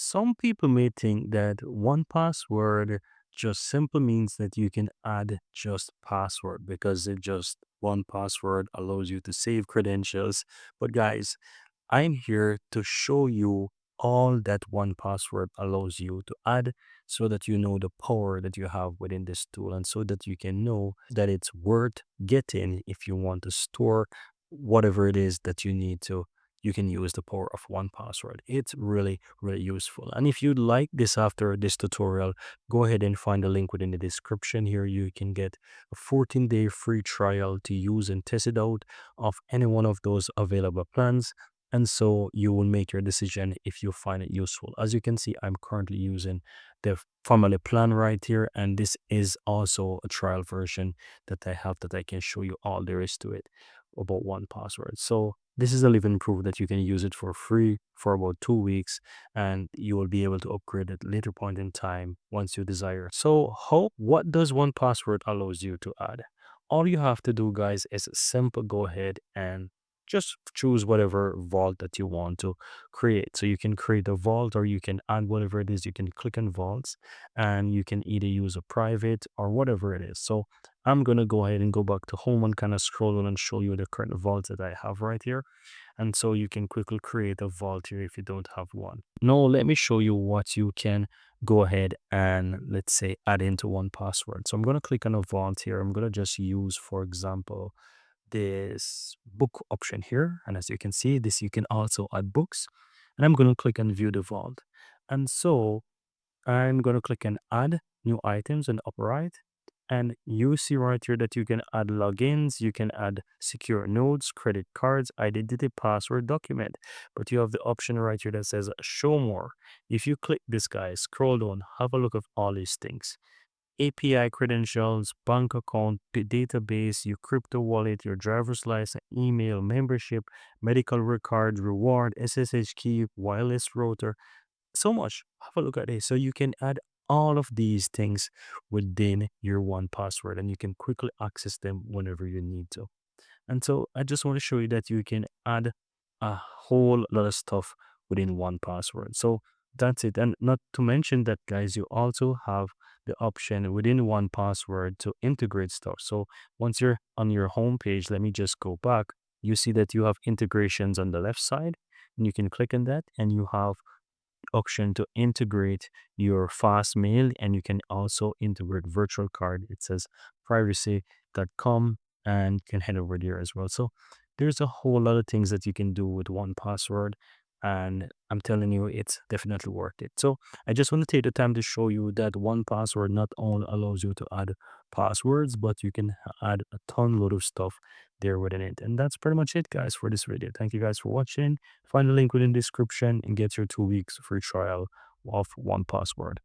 Some people may think that one password just simply means that you can add just password because it just one password allows you to save credentials. But guys, I'm here to show you all that one password allows you to add so that you know the power that you have within this tool and so that you can know that it's worth getting if you want to store whatever it is that you need to. You can use the power of one password. It's really, really useful. And if you'd like this after this tutorial, go ahead and find the link within the description here. You can get a 14-day free trial to use and test it out of any one of those available plans, and so you will make your decision if you find it useful. As you can see, I'm currently using the family plan right here, and this is also a trial version that I have that I can show you all there is to it about one password. So this is a living proof that you can use it for free for about 2 weeks, and you will be able to upgrade at later point in time once you desire. So what does one password allows you to add? All you have to do, guys, is simple go ahead and just choose whatever vault that you want to create. So you can create a vault or you can add whatever it is. You can click on vaults and you can either use a private or whatever it is. So I'm going to go ahead and go back to home and kind of scroll on and show you the current vault that I have right here. And so you can quickly create a vault here if you don't have one. Now, let me show you what you can go ahead and let's say add into one password. So I'm going to click on a vault here. I'm going to just use, for example, this book option here. And as you can see, this you can also add books. And I'm going to click on view the vault. And so I'm going to click on add new items in the upper right. And you see right here that you can add logins, you can add secure nodes, credit cards, identity, password, document. But you have the option right here that says show more. If you click this, guy, scroll down, have a look at all these things. API credentials, bank account, database, your crypto wallet, your driver's license, email, membership, medical record, reward, SSH key, wireless router, so much. Have a look at it. So you can add all of these things within your one password and you can quickly access them whenever you need to. And so I just want to show you that you can add a whole lot of stuff within one password. So that's it. And not to mention that, guys, you also have the option within one password to integrate stuff. So once you're on your home page, let me just go back. You see that you have integrations on the left side, and you can click on that, and you have option to integrate your fast mail, and you can also integrate virtual card. It says privacy.com, and you can head over there as well. So there's a whole lot of things that you can do with one password, and I'm telling you, it's definitely worth it. So I just want to take the time to show you that one password not only allows you to add passwords, but you can add a ton load of stuff there within it. And that's pretty much it, guys, for this video. Thank you guys for watching. Find the link within the description and get your 2 weeks free trial of 1Password.